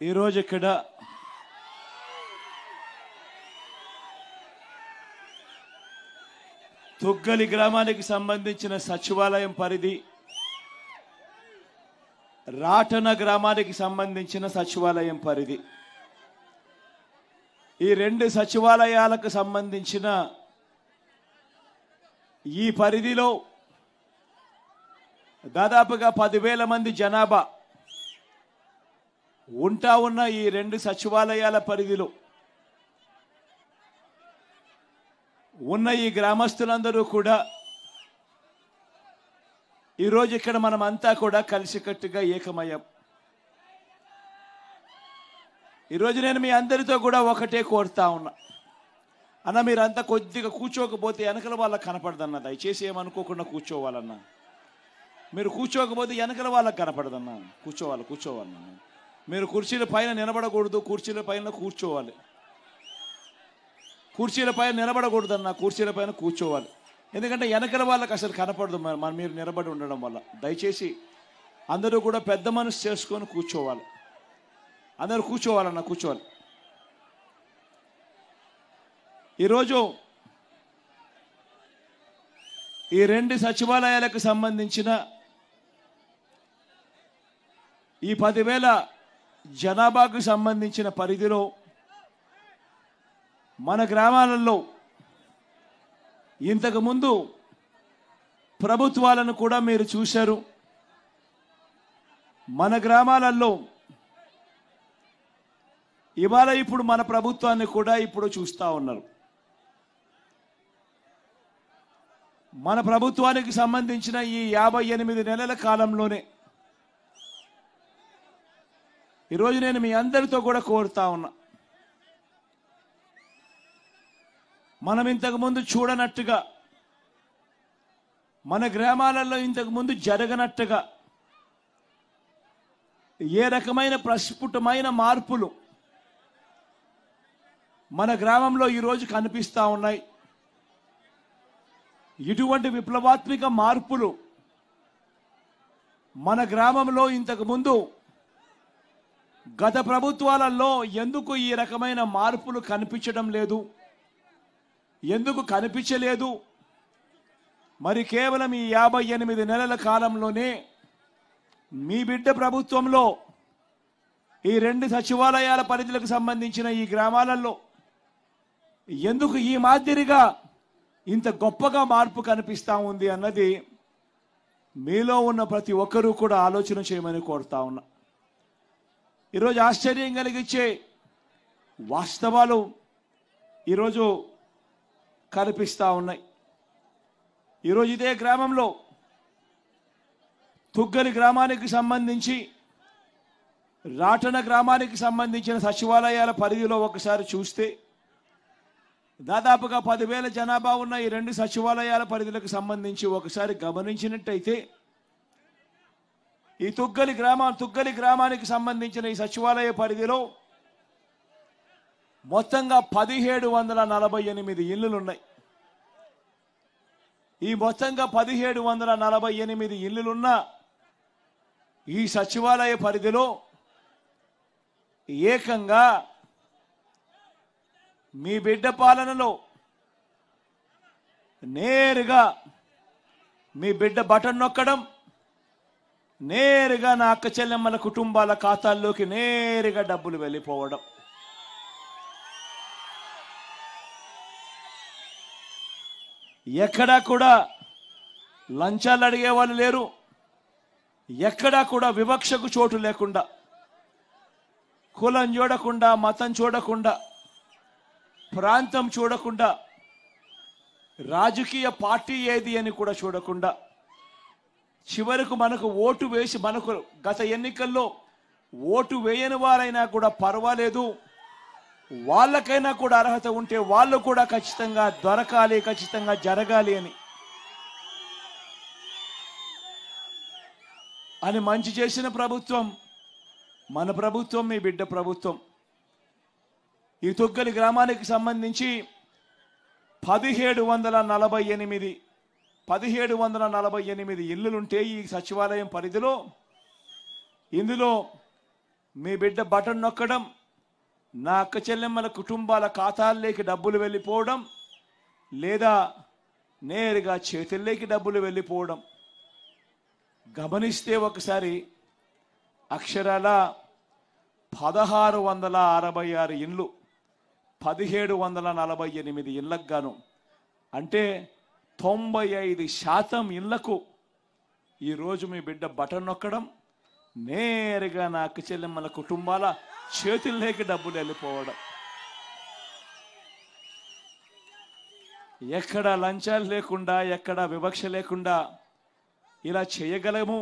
ఈరోజు ఇక్కడ తుగ్గలి గ్రామానికి సంబంధించిన సచివాలయం పరిధి, రాటన గ్రామానికి సంబంధించిన సచివాలయం పరిధి, ఈ రెండు సచివాలయాలకు సంబంధించిన ఈ పరిధిలో దాదాపుగా 10,000 మంది జనాభా ఉన్న ఈ రెండు సచివాలయాల పరిధిలో ఉన్న ఈ గ్రామస్తులందరూ కూడా ఈరోజు ఇక్కడ మనమంతా కూడా కలిసికట్టుగా ఏకమయ్యాం. ఈరోజు నేను మీ అందరితో కూడా ఒకటే కోరుతా ఉన్నా, అన్న మీరంతా కొద్దిగా కూర్చోకపోతే వెనకల వాళ్ళకి కనపడదన్న, దయచేసి ఏమనుకోకుండా కూర్చోవాలన్నా. మీరు కూర్చోకపోతే వెనకల వాళ్ళకి కనపడదన్నా. కూర్చోవాలన్నా. మీరు కుర్చీల పైన నిలబడకూడదు, కుర్చీల పైన కూర్చోవాలి. కుర్చీల పైన నిలబడకూడదన్నా, కుర్చీల పైన కూర్చోవాలి. ఎందుకంటే వెనకల వాళ్ళకి అసలు కనపడదు మీరు నిలబడి ఉండడం వల్ల. దయచేసి అందరూ కూడా పెద్ద మనసు చేసుకొని కూర్చోవాలి. అందరూ కూర్చోవాలన్నా, కూర్చోవాలి. ఈరోజు ఈ రెండు సచివాలయాలకు సంబంధించిన ఈ 10,000 జనాభాకు సంబంధించిన పరిధిలో మన గ్రామాలలో ఇంతకుముందు ప్రభుత్వాలను కూడా మీరు చూశారు. మన గ్రామాలలో ఇవాళ ఇప్పుడు మన ప్రభుత్వాన్ని కూడా ఇప్పుడు చూస్తూ ఉన్నారు. మన ప్రభుత్వానికి సంబంధించిన ఈ 58 నెలల కాలంలోనే ఈరోజు నేను మీ అందరితో కూడా కోరుతా ఉన్నా, మనం ఇంతకుముందు చూడనట్టుగా, మన గ్రామాలలో ఇంతకుముందు జరగనట్టుగా ఏ రకమైన ప్రస్ఫుటమైన మార్పులు మన గ్రామంలో ఈరోజు కనిపిస్తూ ఉన్నాయి. ఇటువంటి విప్లవాత్మక మార్పులు మన గ్రామంలో ఇంతకుముందు గత ప్రభుత్వాలలో ఎందుకు ఈ రకమైన మార్పులు కనిపించడం లేదు, ఎందుకు కనిపించలేదు? మరి కేవలం ఈ 58 నెలల కాలంలోనే మీ బిడ్డ ప్రభుత్వంలో ఈ రెండు సచివాలయాల పరిధులకు సంబంధించిన ఈ గ్రామాలలో ఎందుకు ఈ మాదిరిగా ఇంత గొప్పగా మార్పు కనిపిస్తూ ఉంది అన్నది మీలో ఉన్న ప్రతి ఒక్కరూ కూడా ఆలోచన చేయమని కోరుతా ఉన్నా. ఈరోజు ఆశ్చర్యం కలిగించే వాస్తవాలు ఈరోజు కనిపిస్తూ ఉన్నాయి. ఈరోజు ఇదే గ్రామంలో తుగ్గలి గ్రామానికి సంబంధించి, రాటన గ్రామానికి సంబంధించిన సచివాలయాల పరిధిలో ఒకసారి చూస్తే దాదాపుగా 10,000 జనాభా ఉన్న ఈ రెండు సచివాలయాల పరిధులకు సంబంధించి ఒకసారి గమనించినట్టయితే ఈ తుగ్గలి గ్రామానికి సంబంధించిన ఈ సచివాలయ పరిధిలో మొత్తంగా 1748 ఇళ్లులు ఉన్నాయి. ఈ మొత్తంగా 1748 ఇళ్లులున్న ఈ సచివాలయ పరిధిలో ఏకంగా మీ బిడ్డ పాలనలో నేరుగా మీ బిడ్డ బటన్ నొక్కడం, నేరుగా నా అక్క చెల్లెమ్మల కుటుంబాల ఖాతాల్లోకి నేరుగా డబ్బులు వెళ్ళిపోవడం. ఎక్కడా కూడా లంచాలు అడిగే వాళ్ళు లేరు. ఎక్కడా కూడా వివక్షకు చోటు లేకుండా, కులం చూడకుండా, మతం చూడకుండా, ప్రాంతం చూడకుండా, రాజకీయ పార్టీ ఏది అని కూడా చూడకుండా, చివరకు మనకు ఓటు వేసి, మనకు గత ఎన్నికల్లో ఓటు వేయని వారైనా కూడా పర్వాలేదు, వాళ్ళకైనా కూడా అర్హత ఉంటే వాళ్ళు కూడా ఖచ్చితంగా దొరకాలి, ఖచ్చితంగా జరగాలి అని మంచి చేసిన ప్రభుత్వం మన ప్రభుత్వం, మీ బిడ్డ ప్రభుత్వం. ఈ తుగ్గలి గ్రామానికి సంబంధించి 1748 ఇళ్లులుంటే ఈ సచివాలయం పరిధిలో, ఇందులో మీ బిడ్డ బటన్ నొక్కడం, నా అక్క చెల్లెమ్మల కుటుంబాల ఖాతాల్లోకి డబ్బులు వెళ్ళిపోవడం, లేదా నేరుగా చేతుల్లోకి డబ్బులు వెళ్ళిపోవడం గమనిస్తే ఒకసారి అక్షరాల 1666 ఇండ్లు 1748 ఇళ్లకు గాను, అంటే 95% ఇళ్లకు ఈరోజు మీ బిడ్డ బటన్ నొక్కడం, నేరుగా నా అక్క చెల్లెమ్మల కుటుంబాల చేతుల్లోకి డబ్బులు వెళ్ళిపోవడం. ఎక్కడ లంచాలు లేకుండా, ఎక్కడ వివక్ష లేకుండా ఇలా చేయగలము,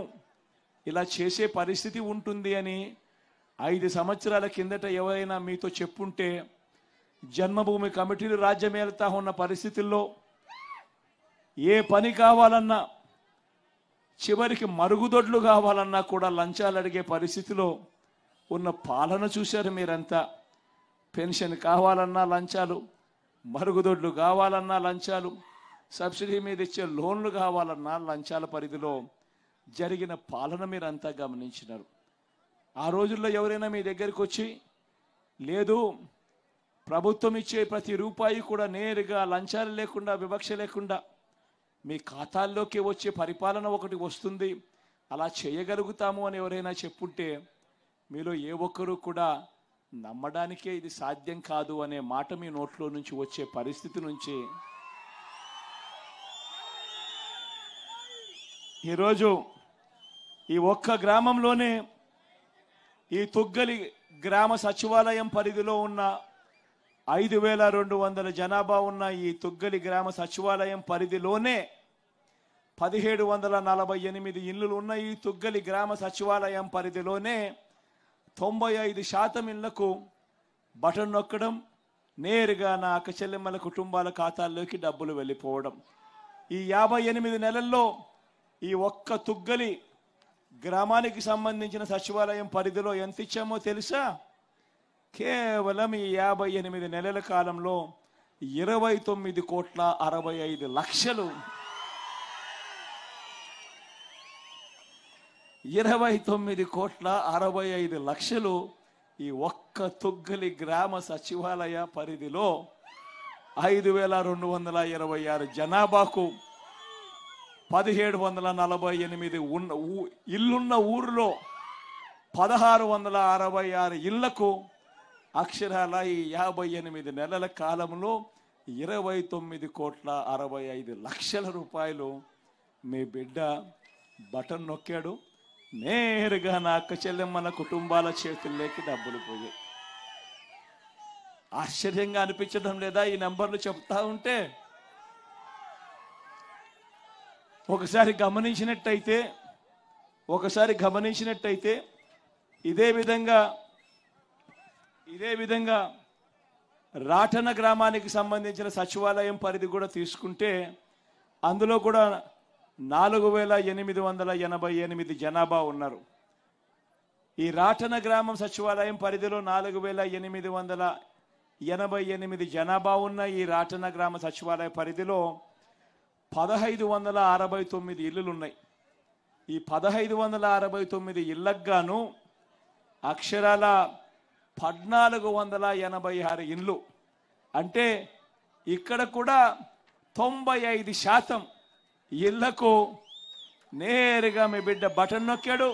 ఇలా చేసే పరిస్థితి ఉంటుంది అని 5 సంవత్సరాల కిందట ఎవరైనా మీతో చెప్పుంటే, జన్మభూమి కమిటీలు రాజ్యమేలుతా ఉన్న పరిస్థితుల్లో ఏ పని కావాలన్నా, చివరికి మరుగుదొడ్లు కావాలన్నా కూడా లంచాలు అడిగే పరిస్థితిలో ఉన్న పాలన చూశారు మీరంతా. పెన్షన్ కావాలన్నా లంచాలు, మరుగుదొడ్లు కావాలన్నా లంచాలు, సబ్సిడీ మీద ఇచ్చే లోన్లు కావాలన్నా లంచాల పరిధిలో జరిగిన పాలన మీరంతా గమనించినారు. ఆ రోజుల్లో ఎవరైనా మీ దగ్గరికి వచ్చి, లేదు ప్రభుత్వం ఇచ్చే ప్రతి రూపాయి కూడా నేరుగా లంచాలు లేకుండా, వివక్ష లేకుండా మీ ఖాతాల్లోకి వచ్చే పరిపాలన ఒకటి వస్తుంది, అలా చేయగలుగుతాము అని ఎవరైనా చెప్పుంటే, మీలో ఏ ఒక్కరూ కూడా నమ్మడానికే ఇది సాధ్యం కాదు అనే మాట మీ నోట్లో నుంచి వచ్చే పరిస్థితి నుంచి ఈరోజు ఈ ఒక్క గ్రామంలోనే, ఈ తుగ్గలి గ్రామ సచివాలయం పరిధిలో ఉన్న 5200 జనాభా ఉన్న ఈ తుగ్గలి గ్రామ సచివాలయం పరిధిలోనే 1748 ఇళ్లు ఉన్న ఈ తుగ్గలి గ్రామ సచివాలయం పరిధిలోనే 95% ఇళ్లకు బటన్ నొక్కడం, నేరుగా నా అక్క చెల్లెమ్మల కుటుంబాల ఖాతాల్లోకి డబ్బులు వెళ్ళిపోవడం. ఈ 58 నెలల్లో ఈ ఒక్క తుగ్గలి గ్రామానికి సంబంధించిన సచివాలయం పరిధిలో ఎంత ఇచ్చామో తెలుసా? కేవలం ఈ 58 నెలల కాలంలో 29,65,00,000 29,65,00,000 ఈ ఒక్క తుగ్గలి గ్రామ సచివాలయ పరిధిలో 5,226 జనాభాకు 1748 ఇల్లున్న ఊరిలో 1666 ఇళ్లకు అక్షరాల ఈ 58 నెలల కాలంలో 29,65,00,000 రూపాయలు మీ బిడ్డ బటన్ నొక్కాడు, నేరుగా నా అక్క చెల్లెమ్మల కుటుంబాల చేతుల్లోకి డబ్బులు పోయాయి. ఆశ్చర్యంగా అనిపించడం లేదా ఈ నెంబర్లు చెప్తా ఉంటే? ఒకసారి గమనించినట్టయితే ఇదే విధంగా రాటన గ్రామానికి సంబంధించిన సచివాలయం పరిధి కూడా తీసుకుంటే, అందులో కూడా 4,888 జనాభా ఉన్నారు. ఈ రాటన గ్రామం సచివాలయం పరిధిలో 4,888 జనాభా ఉన్న ఈ రాటన గ్రామ సచివాలయ పరిధిలో 1569 ఇళ్లు ఉన్నాయి. ఈ 1569 ఇళ్లకు గాను అక్షరాల 1486 ఇండ్లు, అంటే ఇక్కడ కూడా 95% ఇళ్లకు నేరుగా మీ బిడ్డ బటన్ నొక్కాడు,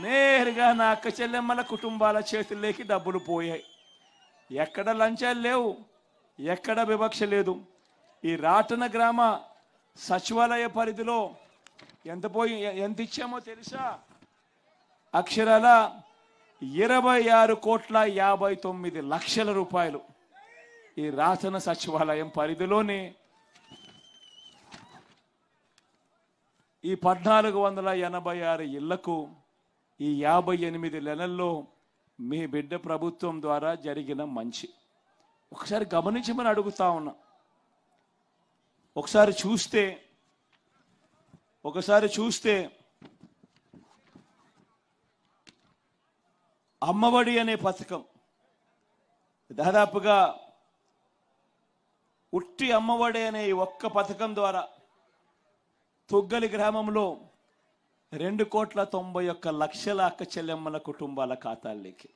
నేరుగా నా అక్క చెల్లెమ్మల కుటుంబాల చేతుల్లోకి డబ్బులు పోయాయి. ఎక్కడ లంచాలు లేవు, ఎక్కడ వివక్ష లేదు. ఈ రాటన గ్రామ సచివాలయ పరిధిలో ఎంత ఇచ్చామో తెలుసా? అక్షరాల 26,59,00,000 రూపాయలు ఈ రాటన సచివాలయం పరిధిలోని ఈ 1486 ఇళ్లకు ఈ 58 నెలల్లో మీ బిడ్డ ప్రభుత్వం ద్వారా జరిగిన మంచి ఒకసారి గమనించమని అడుగుతా ఉన్నా. ఒకసారి చూస్తే అమ్మఒడి అనే పథకం దాదాపుగా ఉట్టి అమ్మఒడి అనే ఒక్క పథకం ద్వారా తుగ్గలి గ్రామంలో 2,91,00,000 అక్క చెల్లెమ్మల కుటుంబాల ఖాతాల్లోకి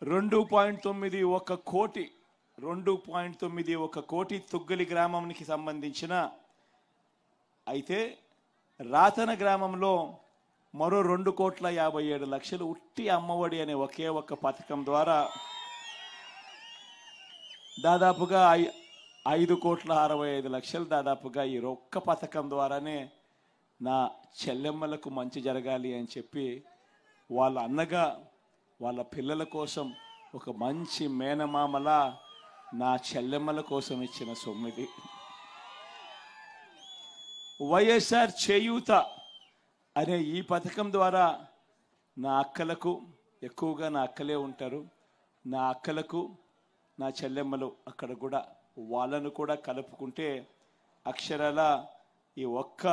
2.91 కోటి తుగ్గలి గ్రామానికి సంబంధించిన అయితే రాతన గ్రామంలో మరో 2,57,00,000 ఉట్టి అమ్మఒడి అనే ఒకే ఒక్క పథకం ద్వారా దాదాపుగా 5,65,00,000 దాదాపుగా ఈ ఒక్క పథకం ద్వారానే నా చెల్లెమ్మలకు మంచి జరగాలి అని చెప్పి వాళ్ళ అన్నగా వాళ్ళ పిల్లల కోసం ఒక మంచి మేనమామల నా చెల్లెమ్మల కోసం ఇచ్చిన సొమ్మిది. వైఎస్ఆర్ చేయూత అనే ఈ పథకం ద్వారా నా అక్కలకు, ఎక్కువగా నా అక్కలే ఉంటారు, నా అక్కలకు నా చెల్లెమ్మలు అక్కడ కూడా వాళ్ళను కూడా కలుపుకుంటే అక్షరాల ఈ ఒక్క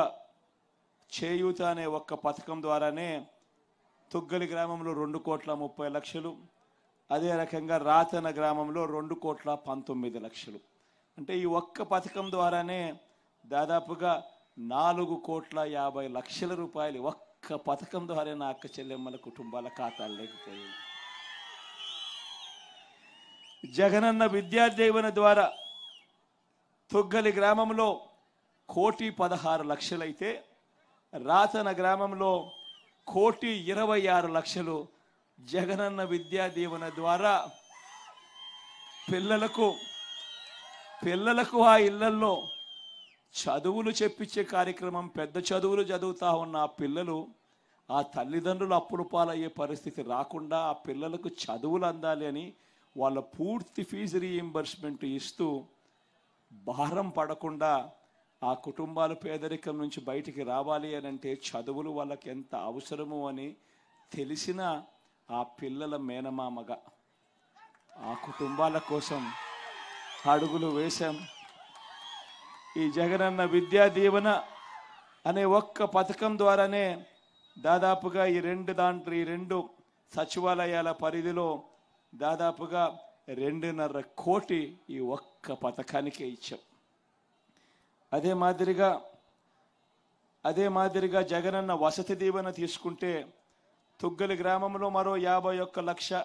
చేయూత అనే ఒక్క పథకం ద్వారానే తుగ్గలి గ్రామంలో 2,30,00,000, అదే రకంగా రాతన గ్రామంలో 2,19,00,000. అంటే ఈ ఒక్క పథకం ద్వారానే దాదాపుగా 4,50,00,000 రూపాయలు ఒక్క పథకం ద్వారా నా అక్క చెల్లెమ్మల కుటుంబాల ఖాతాలు లేకపోయింది. జగనన్న విద్యాదీవెన ద్వారా తుగ్గలి గ్రామంలో 1,16,00,000 అయితే రాతన గ్రామంలో 1,26,00,000 జగనన్న విద్యాదీవెన ద్వారా పిల్లలకు ఆ ఇళ్లల్లో చదువులు చెప్పించే కార్యక్రమం, పెద్ద చదువులు చదువుతా ఉన్న ఆ పిల్లలు ఆ తల్లిదండ్రులు అప్పుల పాలయ్యే పరిస్థితి రాకుండా ఆ పిల్లలకు చదువులు అందాలి అని వాళ్ళ పూర్తి ఫీజు రీయింబర్స్మెంట్ ఇస్తూ భారం పడకుండా ఆ కుటుంబాలు పేదరికం నుంచి బయటికి రావాలి అని అంటే చదువులు వాళ్ళకి ఎంత అవసరమో అని తెలిసిన ఆ పిల్లల మేనమామగా ఆ కుటుంబాల కోసం అడుగులు వేశాం. ఈ జగనన్న విద్యా దీవెన అనే ఒక్క పథకం ద్వారానే దాదాపుగా ఈ రెండు సచివాలయాల పరిధిలో దాదాపుగా 2.5 కోటి ఈ ఒక్క పథకానికే ఇచ్చాం. అదే మాదిరిగా జగనన్న వసతి దీవెన తీసుకుంటే తుగ్గలి గ్రామంలో మరో 51,00,000,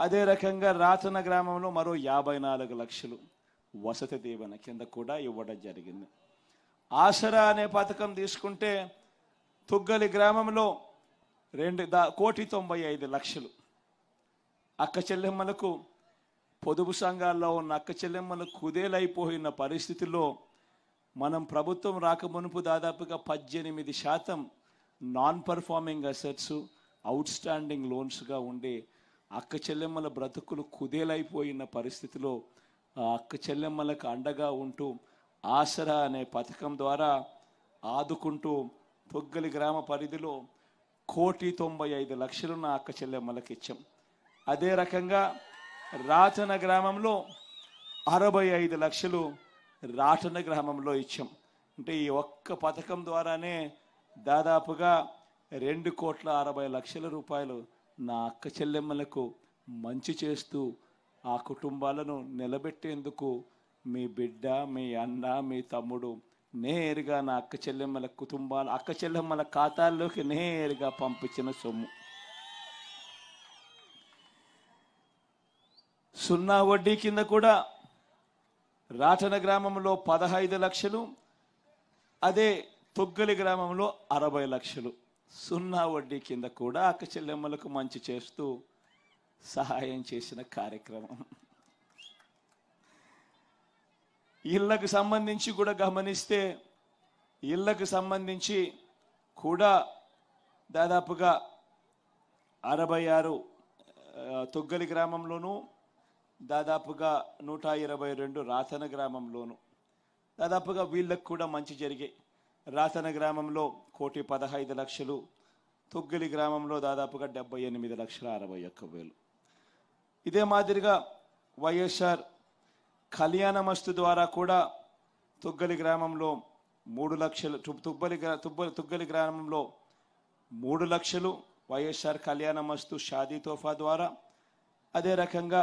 అదే రకంగా రాతన గ్రామంలో మరో 54,00,000 వసతి దీవెన కింద కూడా ఇవ్వడం జరిగింది. ఆసరా అనే పథకం తీసుకుంటే తుగ్గలి గ్రామంలో 1,95,00,000 అక్క చెల్లెమ్మలకు, పొదుపు సంఘాల్లో ఉన్న అక్క చెల్లెమ్మలు కుదేలైపోయిన పరిస్థితుల్లో మనం ప్రభుత్వం రాకమునుపు దాదాపుగా 18% non performing assets, outstanding లోన్స్గా ఉండే అక్క చెల్లెమ్మల బ్రతుకులు కుదేలైపోయిన పరిస్థితిలో ఆ అక్క చెల్లెమ్మలకు అండగా ఉంటూ ఆసరా అనే పథకం ద్వారా ఆదుకుంటూ తుగ్గలి గ్రామ పరిధిలో 1,95,00,000 నా అక్క చెల్లెమ్మలకు ఇచ్చాం. అదే రకంగా రాతన గ్రామంలో 65,00,000 రాటన గ్రామంలో ఇచ్చాం. అంటే ఈ ఒక్క పథకం ద్వారానే దాదాపుగా 2,60,00,000 రూపాయలు నా అక్క చెల్లెమ్మలకు మంచి చేస్తూ ఆ కుటుంబాలను నిలబెట్టేందుకు మీ బిడ్డ, మీ అన్న, మీ తమ్ముడు నేరుగా నా అక్క చెల్లెమ్మల ఖాతాల్లోకి నేరుగా పంపించిన సొమ్ము. 0 వడ్డీ కింద కూడా రాటన గ్రామంలో 15,00,000, అదే తుగ్గలి గ్రామంలో 60,00,000 0 వడ్డీ కింద కూడా అక్క చెల్లెమ్మలకు మంచి చేస్తూ సహాయం చేసిన కార్యక్రమం. ఇళ్లకు సంబంధించి కూడా గమనిస్తే ఇళ్లకు సంబంధించి కూడా దాదాపుగా 66 తుగ్గలి గ్రామంలోనూ, దాదాపుగా 122 రాతన గ్రామంలోను దాదాపుగా వీళ్ళకు కూడా మంచి జరిగాయి. రాతన గ్రామంలో 1,15,00,000, తుగ్గలి గ్రామంలో దాదాపుగా 78,61,000. ఇదే మాదిరిగా వైఎస్ఆర్ కళ్యాణమస్తు ద్వారా కూడా తుగ్గలి గ్రామంలో 3 లక్షలు, తుగ్గలి గ్రామంలో 3 లక్షలు వైఎస్ఆర్ కళ్యాణమస్తు షాదీ తోఫా ద్వారా, అదే రకంగా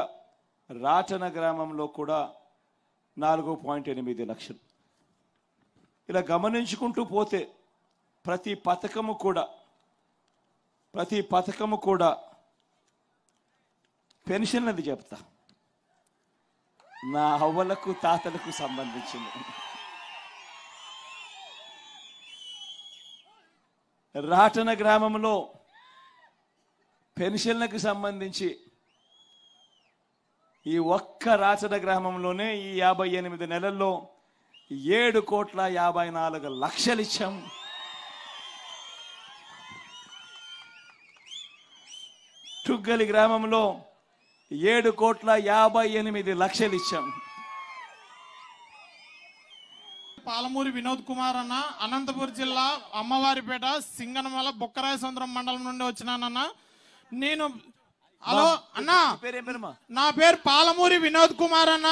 రాటన గ్రామంలో కూడా 4.8 లక్షలు. ఇలా గమనించుకుంటూ పోతే ప్రతి పథకము కూడా పెన్షన్ అది చెప్తా, నా అవ్వలకు తాతలకు సంబంధించింది. రాటన గ్రామంలో పెన్షన్లకు సంబంధించి ఈ ఒక్క రాటన గ్రామంలోనే ఈ 58 నెలల్లో 7,54,00,000 ఇచ్చాం. టుగ్గలి గ్రామంలో 7,58,00,000 ఇచ్చాం. పాలమూరి వినోద్ కుమార్ అన్న, అనంతపురం జిల్లా అమ్మవారిపేట సింగనమల బొక్కరాయ సముద్రం మండలం నుండి వచ్చినానన్న. నేను హలో అన్నా, నా పేరు పాలమూరి వినోద్ కుమార్ అన్న.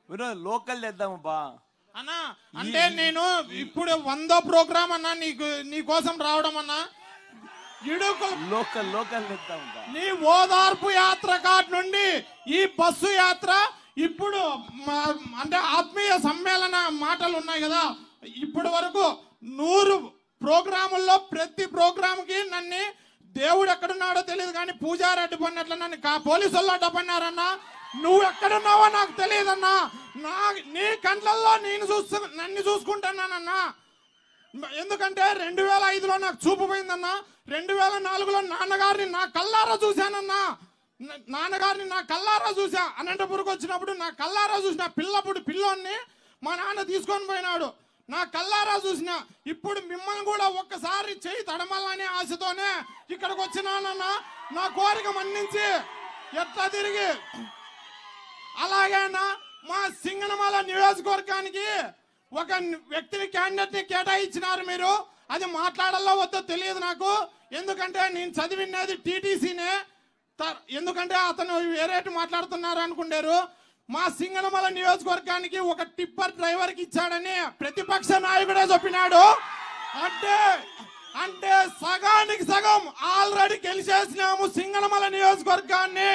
వినోద్ లోకల్ తెద్దాము బా అన్నా. అంటే నేను ఇప్పుడు 100వ ప్రోగ్రామ్ అన్నా నీ కోసం రావడం అన్నా. లోకల్ నీ ఓదార్పు యాత్ర కాట్ నుండి ఈ బస్సు యాత్ర ఇప్పుడు అంటే ఆత్మీయ సమ్మేళన మాటలు ఉన్నాయి కదా, ఇప్పటి వరకు 100 ప్రోగ్రాముల్లో ప్రతి ప్రోగ్రామ్ కి నన్ను దేవుడు ఎక్కడున్నాడో తెలియదు కానీ పూజారి అడ్డుపడినట్లు నన్ను పోలీసు వాళ్ళు అడ్డుపడినారన్నా. నువ్వు ఎక్కడున్నావో నాకు తెలియదన్నా. నీ కంట్లల్లో నన్ను చూసుకుంటున్నానన్నా. ఎందుకంటే 2005లో నాకు చూపు పోయిందన్నా. 2004లో నాన్నగారిని నా కల్లారా చూశానన్నా. నాన్నగారిని నా కల్లారా చూసా. అనంతపురంకి వచ్చినప్పుడు నా కల్లారా చూసిన పిల్లోన్ని మా నాన్న తీసుకొని పోయినాడు. నా కల్లారా చూసిన. ఇప్పుడు మిమ్మల్ని కూడా ఒక్కసారి చేయి తడమల్లనే ఆశతోనే ఇక్కడికి వచ్చినానన్నా. నా కోరిక మన్నించి ఎట్లా తిరిగి అలాగేనా మా సింగనమల నియోజకవర్గానికి ఒక వ్యక్తిని క్యాండిడేట్ ని కేటాయించినారు మీరు. అది మాట్లాడాలో వద్దో తెలియదు నాకు. ఎందుకంటే నేను చదివినది టీటీసీనే. ఎందుకంటే అతను వేరేటి మాట్లాడుతున్నారు అనుకుంటారు. మా సింగనమల నియోజకవర్గానికి ఒక టిప్పర్ డ్రైవర్ కి ఇచ్చాడని ప్రతిపక్ష నాయకుడే చెప్పినాడు. అంటే సగానికి సగం ఆల్రెడీ గెలిచేసినాము సింగనమల నియోజకవర్గాన్ని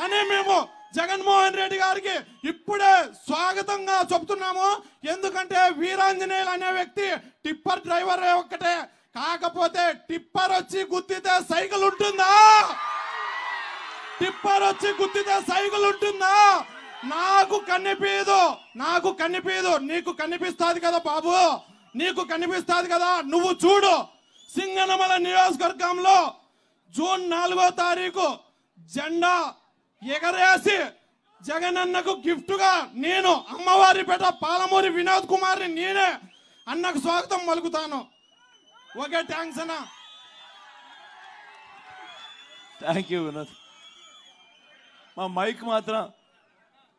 అని మేము జగన్మోహన్ రెడ్డి గారికి ఇప్పుడే స్వాగతంగా చెప్తున్నాము. ఎందుకంటే వీరాంజనేయులు అనే వ్యక్తి టిప్పర్ డ్రైవర్ ఒక్కటే. కాకపోతే టిప్పర్ వచ్చి గుద్దితే సైకిల్ ఉంటుందా? టిప్పర్ వచ్చి గుద్దితే సైకిల్ ఉంటుందా? నాకు కనిపించదు. నీకు కనిపిస్తుంది కదా బాబు, నీకు కనిపిస్తుంది కదా. నువ్వు చూడు, సింగనమల నియోజకవర్గంలో జూన్ 4వ తారీఖు జెండా ఎగరేసి జగనన్నకు గిఫ్ట్ గా నేను అమ్మవారిపేట పాలమూరి వినోద్ కుమార్ని నేనే అన్నకు స్వాగతం పలుకుతాను. ఓకే, థ్యాంక్స్ అన్న. Thank you Vinod. మా మైక్ మాత్రం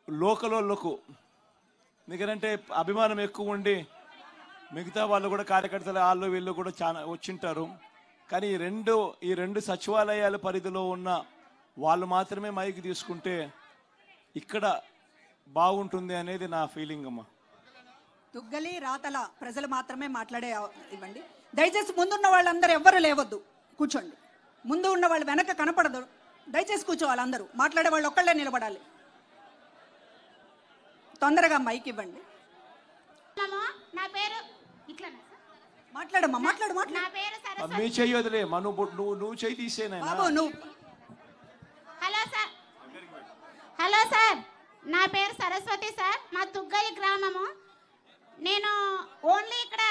లోకల్ వాళ్ళకు ఎందుకంటే అభిమానం ఎక్కువ ఉండి మిగతా వాళ్ళు కూడా కార్యకర్తలు వాళ్ళు వీళ్ళు కూడా చాలా వచ్చింటారు. కానీ ఈ రెండు సచివాలయాల పరిధిలో ఉన్న వాళ్ళు మాత్రమే మైక్ తీసుకుంటే ఇక్కడ బాగుంటుంది అనేది నా ఫీలింగ్ అమ్మా. తుగ్గలి రాతల ప్రజలు మాత్రమే మాట్లాడే ఇవ్వండి. దయచేసి ముందున్న వాళ్ళందరూ ఎవ్వరు లేవద్దు, కూర్చోండి. ముందు ఉన్న వాళ్ళు వెనక కనపడదు. దయచేసి కూర్చోవాలి. అందరూ మాట్లాడే వాళ్ళు ఒక్కళ్ళే నిలబడాలి. తొందరగా మైక్ ఇవ్వండి. నా పేరు మాట్లాడమ్మా, మాట్లాడు. మీ చెయ్యి వదిలే, నువ్వు చెయ్యి తీసేనా. హలో సార్, నా పేరు సరస్వతి సార్. మా తుగ్గలి గ్రామము. నేను ఓన్లీ ఇక్కడ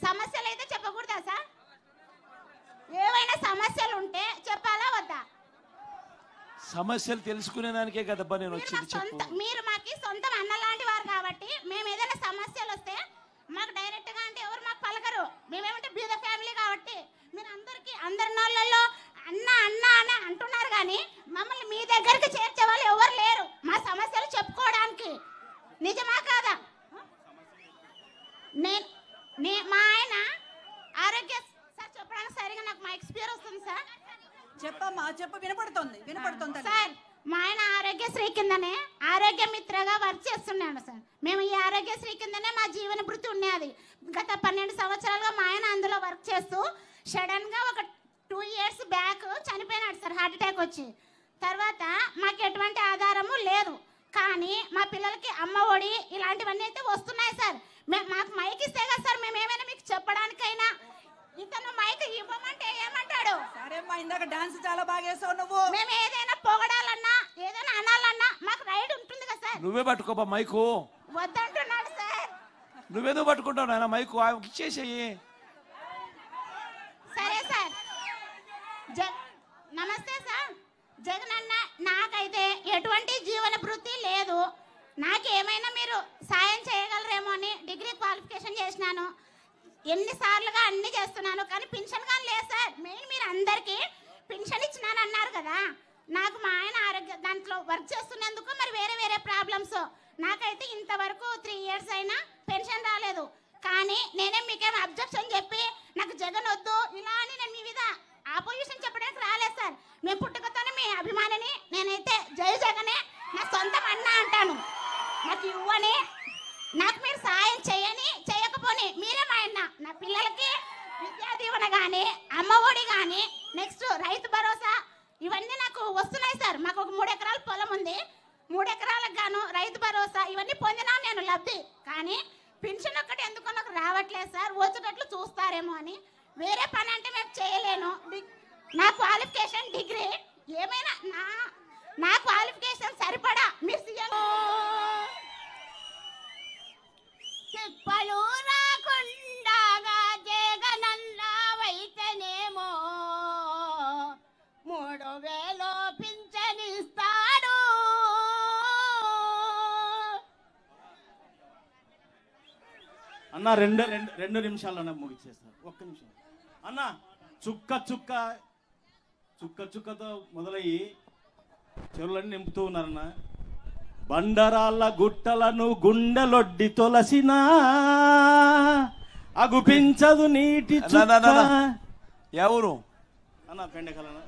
సమస్యలు అయితే చెప్పకూడదా సార్? ఏవైనా సమస్యలు ఉంటే చెప్పాలా వద్దా? సమస్యలు తెలుసుకునే దానికే కదబ్బా నేను వచ్చింది. మీరు మాకు సొంతం అన్నలాంటి వారు కాబట్టి మేము ఏదైనా సమస్యలు వస్తే మాకు డైరెక్ట్ గా అంటే ఎవరు మాకు పలకరు. మేమేమంటే బీద ఫ్యామిలీ కాబట్టి మీరు అందరి నోళ్ళల్లో అన్న అన్న అని అంటున్నారు కానీ మమ్మల్ని మీ దగ్గరికి చేర్చే వాళ్ళు ఎవరు లేరు మా సమస్యలు చెప్పుకోవడానికి. నిజమా కాదా? మా ఆయన ఆరోగ్య సార్ చెప్పడానికి సరిగా నాకు మా ఎక్స్పీరియన్స్ వస్తుంది సార్. చెప్పమ్మా, చెప్పు. వినపడుతుంది సార్. మా ఆయన ఆరోగ్యశ్రీ కిందనే ఆరోగ్య మిత్రగా వర్క్ చేస్తున్నాడు సార్. మేము ఈ ఆరోగ్యశ్రీ కిందనే మా జీవన భృతి ఉన్నది. గత 12 సంవత్సరాలుగా మా ఆయన అందులో వర్క్ చేస్తూ సడన్ గా ఒక 2 years బ్యాక్ చనిపోయినాడు సార్, హార్ట్ అటాక్ వచ్చి. తర్వాత మాకు ఎటువంటి ఆధారము లేదు. కానీ మా పిల్లలకి అమ్మ ఒడి ఇలాంటివన్నీ అయితే వస్తున్నాయి సార్. మాకు మైక్ ఇస్తే కదా సార్ మేము ఏమైనా మీకు చెప్పడానికైనా. ఇతను మైక్ ఇవ్వమంటే ఏమంటాడు? సరే అమ్మా, ఇందాక డాన్స్ చాలా బాగా వేసావు నువ్వు. మేము ఏదైనా పొగడాలన్నా ఏదైనా అనాలన్నా మాకు రైట్ ఉంటుంది కదా సార్. నువ్వే పట్టుకోబా మైకు. వద్దంటున్నాడు సార్. నువ్వేదో పట్టుకుంటావు నాయన మైకు, ఇచ్చేసేయి. సరే సార్. నమస్తే సార్. జగన్ అన్న, నాకైతే ఎటువంటి జీవన వృత్తి లేదు. నాకేమైనా మీరు సాయం చేయగలరేమో అని డిగ్రీ క్వాలిఫికేషన్ చేసినాను. ఎన్నిసార్లుగా అన్ని చేస్తున్నాను, కానీ పింఛన్ కానీ లేదు సార్. మెయిన్ మీరు అందరికీ పింఛన్ ఇచ్చినాను అన్నారు కదా. నాకు మా ఆయన ఆరోగ్య దాంట్లో వర్క్ చేస్తున్నందుకు మరి వేరే వేరే ప్రాబ్లమ్స్. నాకైతే ఇంతవరకు 3 years అయినా పెన్షన్ రాలేదు. కానీ నేనే మీకేం అబ్జెక్షన్ చెప్పి నాకు జగన్ వద్దు ఇలా అని నేను మీ మీద ఆపోజిషన్ చెప్పడానికి రాలేదు సార్. మేము పుట్టుకతోనే మీ అభిమానిని. నేనైతే జై జగనే నా సొంతం అన్న అంటాను. నాకు ఇవ్వని, నాకు మీరు సాయం చేయని చేయకపోని మీరే మా అన్న. నా పిల్లలకి విద్యా దీవెన కానీ, అమ్మ ఒడి కానీ, నెక్స్ట్ రైతు భరోసా ఇవన్నీ నాకు వస్తున్నాయి సార్. మాకు ఒక 3 ఎకరాల పొలం ఉంది. 3 ఎకరాలకు గాను రైతు భరోసా ఇవన్నీ పొందినా నేను లబ్ధి. కానీ పెన్షన్ ఒక్కటి ఎందుకో నాకు రావట్లేదు సార్. వచ్చేటట్లు చూస్తారేమో అని. వేరే పని అంటే మేము చేయలేను. నా క్వాలిఫికేషన్ డిగ్రీ. ఏమైనా నా క్వాలిఫికేషన్ సరిపడా మీరు సీఎం చెప్పలు రాకుండా జగనన్నా వైతనేమో 3000 పింఛనిస్తాడు. అన్న రెండు నిమిషాల్లోనే ముగిచేస్తారు. ఒక్క నిమిషం అన్న. చుక్కతో మొదలయ్యి చెరువులన్నీ నింపుతూ ఉన్నారన్న. బండరాళ్ళ గుట్టలను గుండెలొడ్డి తొలసినా అగుపించదు నీటి ఎవరు అన్న? పెండెకలన్న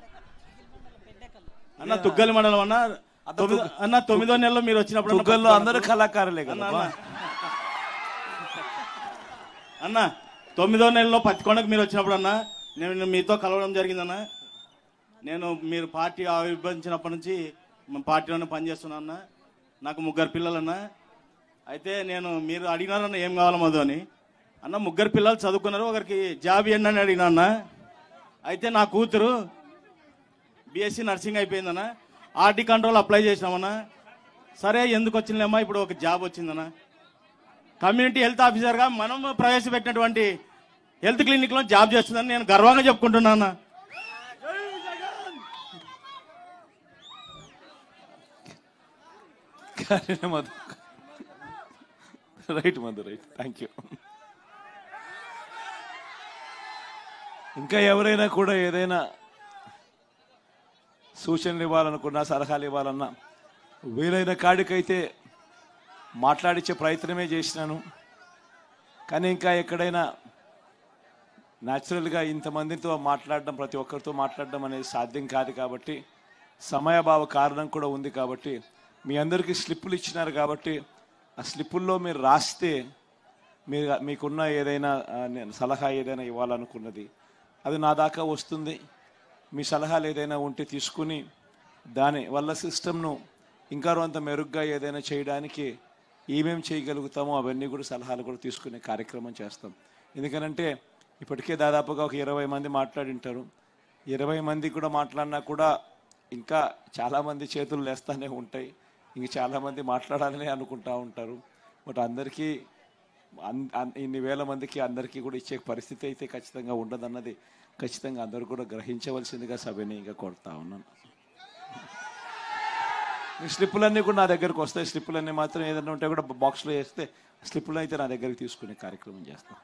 అన్న, తుగ్గలి మండలం అన్న. అన్న 9వ నెలలో మీరు వచ్చినప్పుడు అందరూ కళాకారులే కదా అన్న. 9వ నెలలో పత్తికొండకు మీరు వచ్చినప్పుడు అన్న నేను మీతో కలవడం జరిగిందన్న. నేను మీరు పార్టీ ఆవిర్భవించినప్పటి నుంచి పార్టీలోనే పనిచేస్తున్నా అన్న. నాకు 3 పిల్లలన్న. అయితే నేను మీరు అడిగినారన్న ఏం కావాలో మధు అని. అన్న 3 పిల్లలు చదువుకున్నారు, ఒకరికి జాబ్ ఇవ్వండి అని అడిగినా అన్న. అయితే నా కూతురు BSc నర్సింగ్ అయిపోయిందన్న. ఆర్టీ కంట్రోల్ అప్లై చేసినామన్నా. సరే ఎందుకు వచ్చిందేమ్మా, ఇప్పుడు ఒక జాబ్ వచ్చిందన్న. కమ్యూనిటీ హెల్త్ ఆఫీసర్గా మనం ప్రవేశపెట్టినటువంటి హెల్త్ క్లినిక్లో జాబ్ చేస్తుందని నేను గర్వంగా చెప్పుకుంటున్నాను. Right Madhu, right, thank you. ఇంకా ఎవరైనా కూడా ఏదైనా సూచనలు ఇవ్వాలనుకున్నా, సలహాలు ఇవ్వాలన్నా వీలైన కాడికైతే మాట్లాడించే ప్రయత్నమే చేసినాను. కానీ ఇంకా ఎక్కడైనా న్యాచురల్గా ఇంతమందితో మాట్లాడడం, ప్రతి ఒక్కరితో మాట్లాడడం అనేది సాధ్యం కాదు. కాబట్టి సమయాభావ కారణం కూడా ఉంది. కాబట్టి మీ అందరికీ స్లిప్పులు ఇచ్చినారు. కాబట్టి ఆ స్లిప్పుల్లో మీరు రాస్తే మీకున్న ఏదైనా సలహా ఏదైనా ఇవ్వాలనుకున్నది అది నా దాకా వస్తుంది. మీ సలహాలు ఏదైనా ఉంటే తీసుకుని దాని వల్ల సిస్టమ్ను ఇంకా అంత మెరుగ్గా ఏదైనా చేయడానికి ఏమేమి చేయగలుగుతామో అవన్నీ కూడా సలహాలు కూడా తీసుకునే కార్యక్రమం చేస్తాం. ఎందుకనంటే ఇప్పటికే దాదాపుగా ఒక 20 మంది మాట్లాడింటారు. 20 మంది కూడా మాట్లాడినా కూడా ఇంకా చాలామంది చేతులు లేస్తూనే ఉంటాయి. ఇంక చాలామంది మాట్లాడాలని అనుకుంటూ ఉంటారు. బట్ అందరికీ ఇన్ని వేల మందికి అందరికీ కూడా ఇచ్చే పరిస్థితి అయితే ఖచ్చితంగా ఉండదన్నది ఖచ్చితంగా అందరూ కూడా గ్రహించవలసిందిగా సవినయంగా కోరుతా ఉన్నాను. మీ స్లిప్పులన్నీ కూడా నా దగ్గరకు వస్తాయి. స్లిప్పులన్నీ మాత్రం ఏదైనా ఉంటే కూడా బాక్స్లో వేస్తే స్లిప్పులు అయితే నా దగ్గరికి తీసుకునే కార్యక్రమం చేస్తాం.